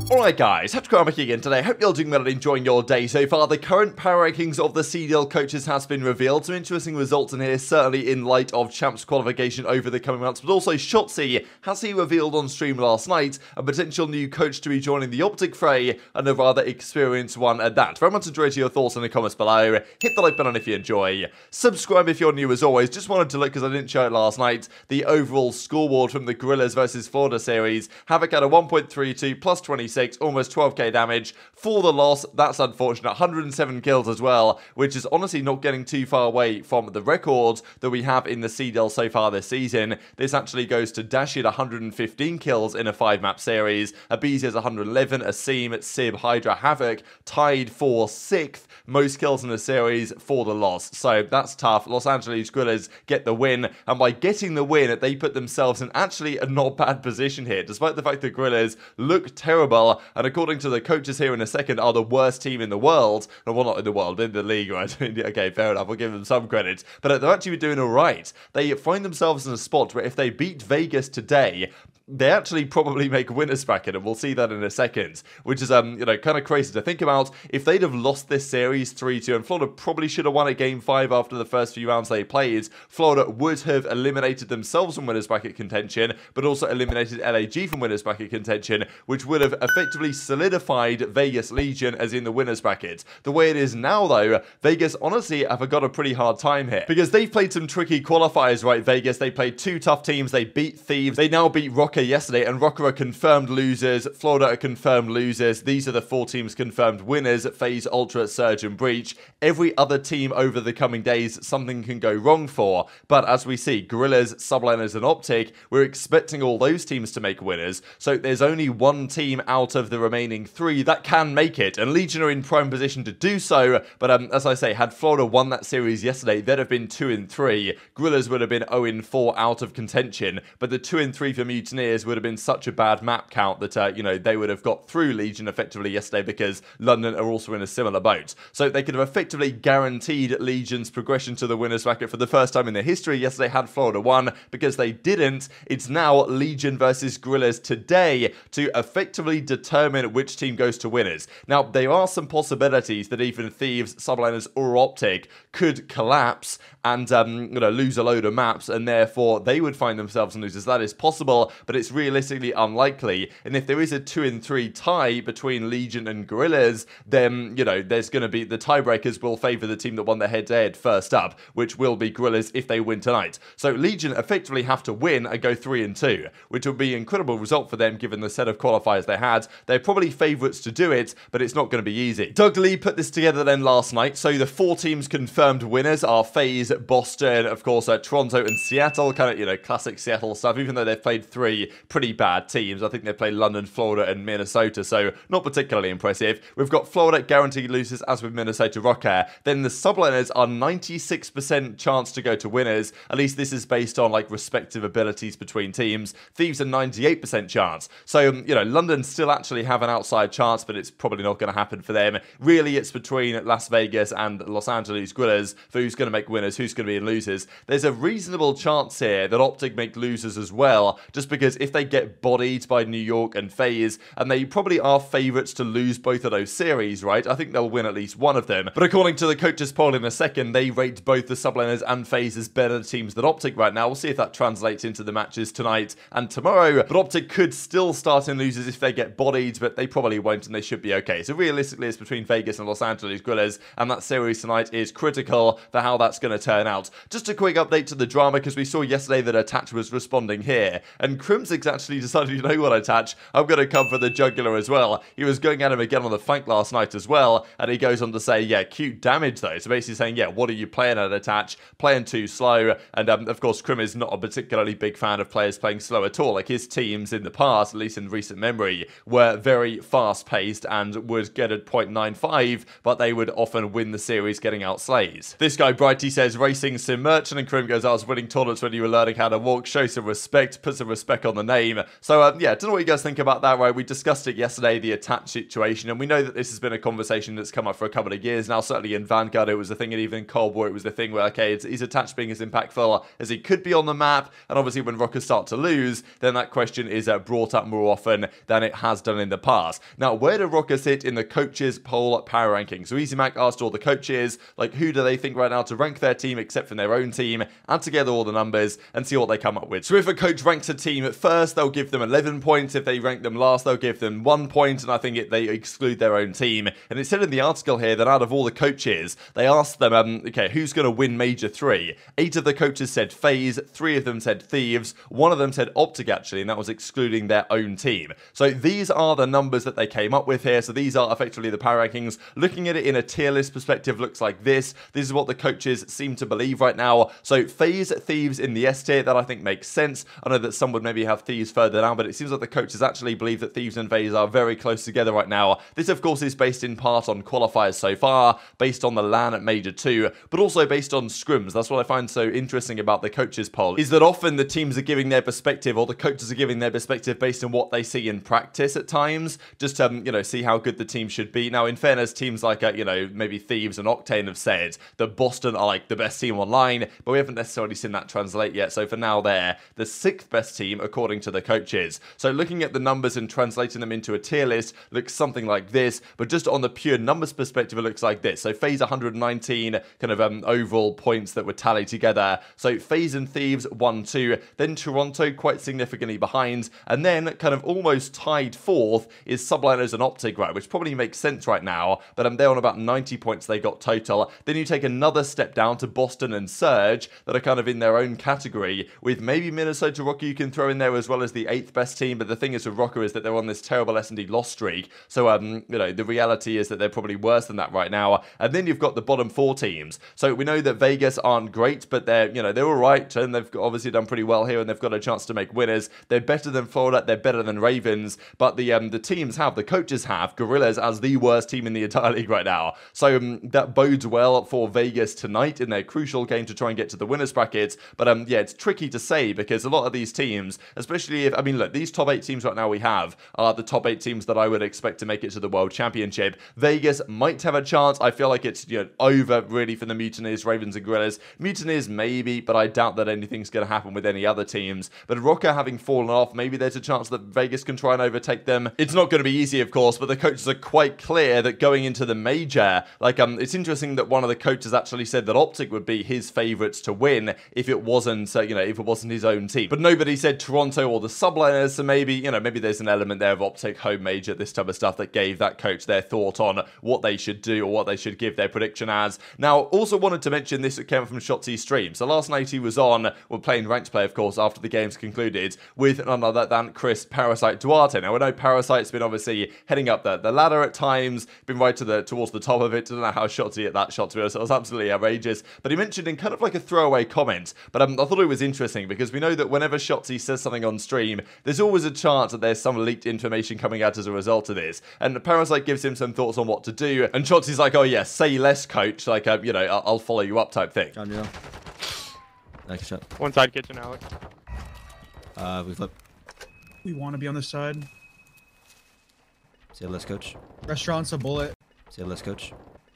Alright guys, TacticalRab again today. Hope you're doing well and enjoying your day so far. The current power rankings of the CDL coaches has been revealed. Some interesting results in here, certainly in light of Champs qualification over the coming months. But also Shotzzy, has he revealed on stream last night a potential new coach to be joining the OpTic fray, and a rather experienced one at that. Very much enjoy your thoughts in the comments below. Hit the like button if you enjoy. Subscribe if you're new as always. Just wanted to look, because I didn't show it last night, the overall scoreboard from the Guerrillas versus Florida series. Havoc had a 1.32 plus 26. Almost 12k damage for the loss. That's unfortunate. 107 kills as well, which is honestly not getting too far away from the records that we have in the CDL so far this season. This actually goes to Dashy at 115 kills in a 5-map series. aBeZy has 111. Simp, Sib, Hydra, Havoc tied for 6th most kills in the series for the loss. So that's tough. Los Angeles Guerrillas get the win, and by getting the win, they put themselves in actually a not bad position here, despite the fact the Guerrillas look terrible. And according to the coaches here in a second, are the worst team in the world. No, well, not in the world, in the league, right? Okay, fair enough, we'll give them some credit. But they're actually doing alright. They find themselves in a spot where if they beat Vegas today, they actually probably make winners bracket, and we'll see that in a second, which is, kind of crazy to think about. If they'd have lost this series 3-2, and Florida probably should have won at Game 5 after the first few rounds they played, Florida would have eliminated themselves from winners bracket contention, but also eliminated LAG from winners bracket contention, which would have effectively solidified Vegas Legion as in the winners bracket. The way it is now, though, Vegas honestly have got a pretty hard time here, because they've played some tricky qualifiers, right, Vegas? They played 2 tough teams, they beat Thieves, they now beat Rokkr yesterday, and Rokkr are confirmed losers, Florida are confirmed losers. These are the 4 teams confirmed winners: FaZe, Ultra, Surge and Breach. Every other team over the coming days something can go wrong for, but as we see, Guerrillas, Subliners and OpTic, we're expecting all those teams to make winners, so there's only one team out of the remaining 3 that can make it, and Legion are in prime position to do so. But as I say, had Florida won that series yesterday, they'd have been 2-3. Guerrillas would have been 0-4 out of contention, but the 2-3 for Mutineers would have been such a bad map count that, they would have got through Legion effectively yesterday, because London are also in a similar boat. So they could have effectively guaranteed Legion's progression to the winners bracket for the first time in their history yesterday had Florida won. Because they didn't, it's now Legion versus Guerrillas today to effectively determine which team goes to winners. Now, there are some possibilities that even Thieves, Subliners or OpTic could collapse and lose a load of maps, and therefore they would find themselves in losers. That is possible, but it's realistically unlikely. And if there is a 2-3 tie between Legion and Guerrillas, then there's going to be the tiebreakers will favour the team that won the head-to-head first up, which will be Guerrillas if they win tonight. So Legion effectively have to win and go 3-2, which would be an incredible result for them given the set of qualifiers they had. They're probably favourites to do it, but it's not going to be easy. Doug Lee put this together then last night. So the 4 teams confirmed winners are FaZe, Boston, of course, Toronto and Seattle. Kind of, classic Seattle stuff, even though they've played 3 pretty bad teams. I think they played London, Florida and Minnesota, so not particularly impressive. We've got Florida guaranteed losers, as with Minnesota Rokkr. Then the Subliners are 96% chance to go to winners. At least this is based on respective abilities between teams. Thieves are 98% chance. So, London still actually have an outside chance, but it's probably not going to happen for them. Really, it's between Las Vegas and Los Angeles Guerrillas for who's going to make winners, who's going to be in losers. There's a reasonable chance here that OpTic make losers as well, just because if they get bodied by New York and FaZe, and they probably are favourites to lose both of those series, right? I think they'll win at least one of them. But according to the coaches poll in a second, they rate both the Subliners and FaZe as better teams than OpTic right now. We'll see if that translates into the matches tonight and tomorrow. But OpTic could still start in losers if they get bodied, but they probably won't, and they should be okay. So realistically, it's between Vegas and Los Angeles Guerrillas, and that series tonight is critical for how that's going to turn out. Just a quick update to the drama, because we saw yesterday that Attach was responding here, and Crimsix actually decided, you know what, Attach, I'm going to come for the jugular as well. He was going at him again on the flank last night as well, and he goes on to say, yeah, cute damage though. So basically saying, yeah, what are you playing at, Attach? Playing too slow. And of course, Crim is not a particularly big fan of players playing slow at all. Like his teams in the past, at least in recent memory, were very fast-paced and would get at 0.95, but they would often win the series getting out slays. This guy, Brighty, says, racing sim merchant, and Crim goes, I was winning tournaments when you were learning how to walk. Show some respect, put some respect on the name. So yeah, don't know what you guys think about that, right? We discussed it yesterday, the attach situation, and we know that this has been a conversation that's come up for a couple of years now. Certainly in Vanguard it was the thing, and even in Cold War it was the thing where, okay, is attach being as impactful as he could be on the map? And obviously when Rokkr start to lose, then that question is brought up more often than it has done in the past. Now, where do Rokkr sit in the coaches poll power ranking? So Mack asked all the coaches, like, who do they think right now to rank their team except from their own team, add together all the numbers and see what they come up with. So if a coach ranks a team at first, they'll give them 11 points. If they rank them last, they'll give them 1 point, and I think they exclude their own team. And it said in the article here that out of all the coaches, they asked them, okay, who's going to win Major 3? 8 of the coaches said FaZe, 3 of them said Thieves, 1 of them said OpTic actually, and that was excluding their own team. So these are the numbers that they came up with here. So these are effectively the power rankings. Looking at it in a tier list perspective, looks like this. This is what the coaches seem to believe right now. So FaZe, Thieves in the S tier, that I think makes sense. I know that some would maybe have Thieves further down, but it seems like the coaches actually believe that Thieves and FaZe are very close together right now. This, of course, is based in part on qualifiers so far, based on the LAN at Major 2, but also based on scrims. That's what I find so interesting about the coaches poll, is that often the teams are giving their perspective, or the coaches are giving their perspective based on what they see in practice at times, just to, you know, see how good the team should be. Now, in fairness, teams like, you know, maybe Thieves and Octane have said that Boston are like the best team online, but we haven't necessarily seen that translate yet. So for now, they're the 6th best team according to the coaches. So looking at the numbers and translating them into a tier list looks something like this, but just on the pure numbers perspective, it looks like this. So FaZe 119 kind of overall points that were tallied together. So FaZe and Thieves 1-2, then Toronto quite significantly behind, and then kind of almost tied 4th is Subliners and OpTic, right, which probably makes sense right now, but they're on about 90 points they got total. Then you take another step down to Boston and Surge that are kind of in their own category, with maybe Minnesota Rokkr you can throw in there as well as the 8th best team. But the thing is with Rokkr is that they're on this terrible S&D loss streak, so you know, the reality is that they're probably worse than that right now. And then you've got the bottom 4 teams. So we know that Vegas aren't great, but they're, you know, they're all right, and they've obviously done pretty well here, and they've got a chance to make winners. They're better than Florida, they're better than Ravens, but the teams have, the coaches have Guerrillas as the worst team in the entire league right now. So that bodes well for Vegas tonight in their crucial game to try and get to the winners brackets. But yeah, it's tricky to say because a lot of these teams, especially if, I mean, look, these top 8 teams right now we have are the top 8 teams that I would expect to make it to the World Championship. Vegas might have a chance. I feel like it's, you know, over really for the Mutineers, Ravens and Guerrillas. Mutineers maybe, but I doubt that anything's going to happen with any other teams. But Rokkr having fallen off, maybe there's a chance that Vegas can try and overtake them. It's not going to be easy, of course, but the coaches are quite clear that going into the major, like, it's interesting that one of the coaches actually said that OpTic would be his favourites to win if it wasn't, you know, if it wasn't his own team. But nobody said Toronto or the Subliners, so maybe, you know, maybe there's an element there of OpTic home major, this type of stuff that gave that coach their thought on what they should do or what they should give their prediction as. Now, also wanted to mention this that came from Shotzzy's stream. So last night he was on, well, playing ranked play, of course, after the game's concluded, with none other than Chris Parasite Duarte. Now, I know Parasite's been obviously heading up the ladder at times, been right towards the top of it. I don't know how Shotzzy at that shot, to be honest. It was absolutely outrageous. But he mentioned in kind of like a throwaway comment, but I thought it was interesting because we know that whenever Shotzzy says something on stream, there's always a chance that there's some leaked information coming out as a result of this. And Parasite gives him some thoughts on what to do, and Shotzzy's like, oh yeah, say less, coach, like, you know, I'll follow you up type thing. John, yeah. Next shot. One side kitchen, Alex. We flip. We want to be on this side. Say less, coach. Restaurants a bullet. Say less, coach.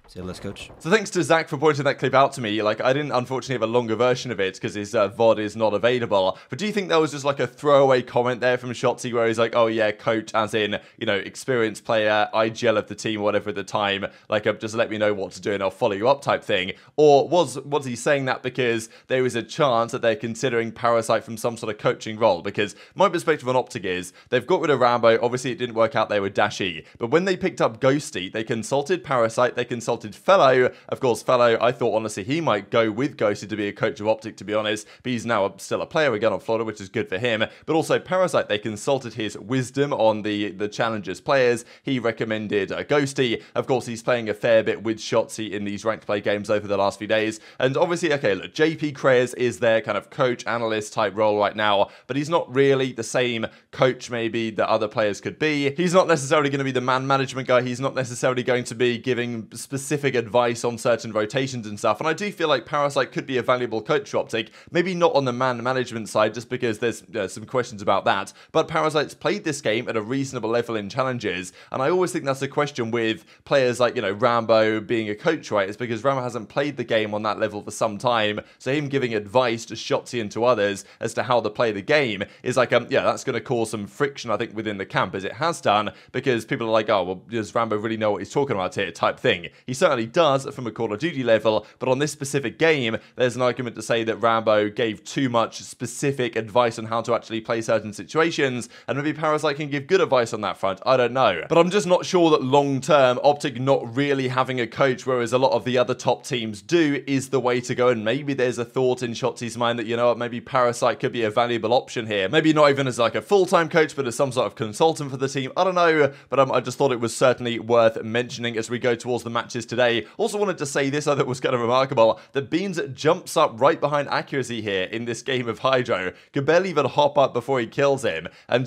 Say less, coach. So thanks to Zach for pointing that clip out to me. Like, I didn't unfortunately have a longer version of it because his VOD is not available. But do you think that was just like a throwaway comment there from Shotzzy where he's like, oh yeah, coach, as in, you know, experienced player, IGL of the team, whatever at the time, like, just let me know what to do and I'll follow you up type thing? Or was he saying that because there was a chance that they're considering Parasite from some sort of coaching role? Because my perspective on OpTic is they've got rid of Rambo. Obviously, it didn't work out there with Dashy. But when they picked up Ghosty, they consulted Parasite, they consulted Fellow. Of course, Fellow, I thought honestly he might go with Ghosty to be a coach of OpTic, to be honest, but he's now still a player again on Florida, which is good for him. But also Parasite, they consulted his wisdom on the challengers players. He recommended Ghosty. Of course, he's playing a fair bit with Shotzzy in these ranked play games over the last few days. And obviously, okay, look, JP Krez is their kind of coach analyst type role right now, but he's not really the same coach maybe that other players could be. He's not necessarily going to be the man management guy. He's not necessarily going to be giving specific specific advice on certain rotations and stuff. And I do feel like Parasite could be a valuable coach for OpTic. Maybe not on the man management side, just because there's some questions about that. But Parasite's played this game at a reasonable level in challenges. And I always think that's a question with players like, Rambo being a coach, right? It's because Rambo hasn't played the game on that level for some time. So him giving advice to Shotzzy and to others as to how to play the game is like, that's going to cause some friction, I think, within the camp, as it has done, because people are like, oh, well, does Rambo really know what he's talking about here, type thing. He certainly does from a Call of Duty level, but on this specific game, there's an argument to say that Rambo gave too much specific advice on how to actually play certain situations, and maybe Parasite can give good advice on that front. I don't know. But I'm just not sure that long-term, OpTic not really having a coach, whereas a lot of the other top teams do, is the way to go, and maybe there's a thought in Shotzzy's mind that, maybe Parasite could be a valuable option here. Maybe not even as like a full-time coach, but as some sort of consultant for the team. I don't know, but I just thought it was certainly worth mentioning as we go towards the matches today. Also wanted to say this, I thought was kind of remarkable, that Beans jumps up right behind aCaBeZy here in this game of Hydro. Could barely even hop up before he kills him. And,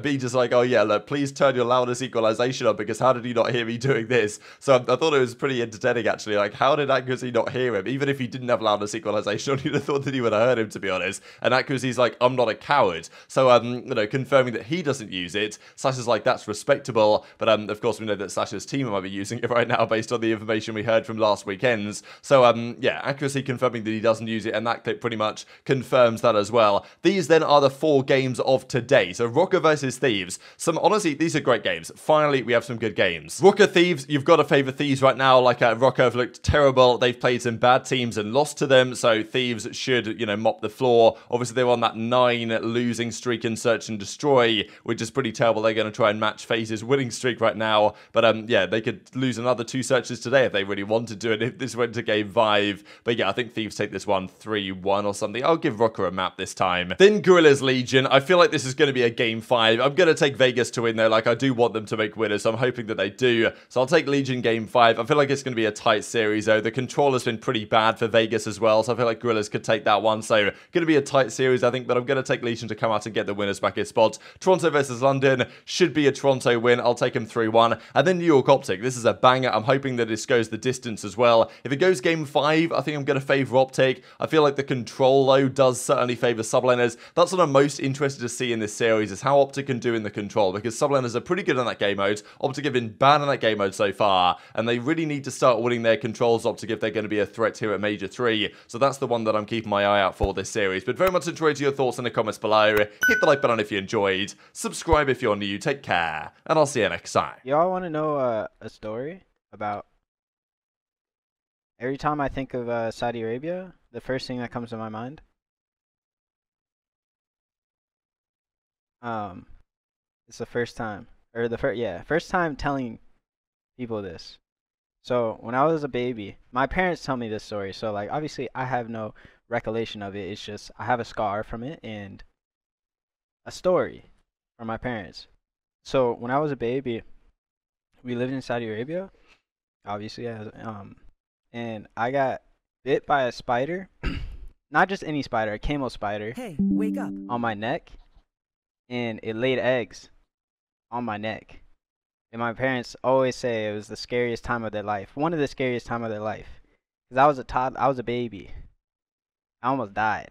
Beans is like, oh yeah, look, please turn your loudest equalization on, because how did he not hear me doing this? So I thought it was pretty entertaining, actually. Like, how did aCaBeZy not hear him? Even if he didn't have loudest equalization on, you'd have thought that he would have heard him, to be honest. And aCaBeZy's like, I'm not a coward. So, confirming that he doesn't use it. Sasha's like, that's respectable. But, of course, we know that Sasha's team might be using it right now based on the information we heard from last weekend's. So, aCaBeZy confirming that he doesn't use it, and that clip pretty much confirms that as well. These then are the 4 games of today. So, Rokkr versus Thieves. Honestly, these are great games. Finally, we have some good games. Rokkr Thieves, you've got to favour Thieves right now. Like, Rokkr have looked terrible. They've played some bad teams and lost to them, so Thieves should, mop the floor. Obviously, they're on that 9 losing streak in Search and Destroy, which is pretty terrible. They're going to try and match FaZe's winning streak right now. But, they could lose another 2 searches today if they really wanted to, and if this went to game 5. But yeah, I think Thieves take this one 3-1 or something. I'll give Rokkr a map this time. Then Guerrillas Legion. I feel like this is going to be a game 5. I'm going to take Vegas to win though. Like, I do want them to make winners, so I'm hoping that they do. So I'll take Legion game 5. I feel like it's going to be a tight series though. The control has been pretty bad for Vegas as well, so I feel like Guerrillas could take that one. So going to be a tight series, I think, but I'm going to take Legion to come out and get the winners back in spots. Toronto versus London should be a Toronto win. I'll take them 3-1. And then New York OpTic. This is a banger. I'm hoping that this goes the distance as well. If it goes game 5, I think I'm going to favour OpTic. I feel like the control though does certainly favour sublaners. That's what I'm most interested to see in this series, is how OpTic can do in the control, because sublaners are pretty good in that game mode. OpTic have been bad in that game mode so far, and they really need to start winning their controls, OpTic, if they're going to be a threat here at Major 3. So that's the one that I'm keeping my eye out for this series. But very much enjoyed your thoughts in the comments below. Hit the like button if you enjoyed. Subscribe if you're new. Take care, and I'll see you next time. Y'all want to know a story about... Every time I think of Saudi Arabia, the first thing that comes to my mind, it's the first time, or first time telling people this. So when I was a baby, my parents tell me this story. So like, obviously I have no recollection of it. It's just I have a scar from it and a story from my parents. So when I was a baby, we lived in Saudi Arabia, obviously, and I got bit by a spider, not just any spider, a camo spider. Hey, wake up. On my neck, and it laid eggs on my neck. And my parents always say it was the scariest time of their life, one of the scariest time of their life, because I was a toddler, I was a baby. I almost died.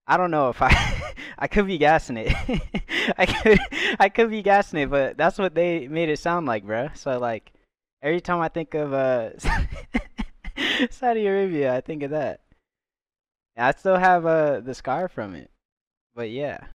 I don't know if I could be gassing it. I could be gassing it, but that's what they made it sound like, bruh. So like, every time I think of Saudi Arabia, I think of that. And I still have the scar from it. But yeah.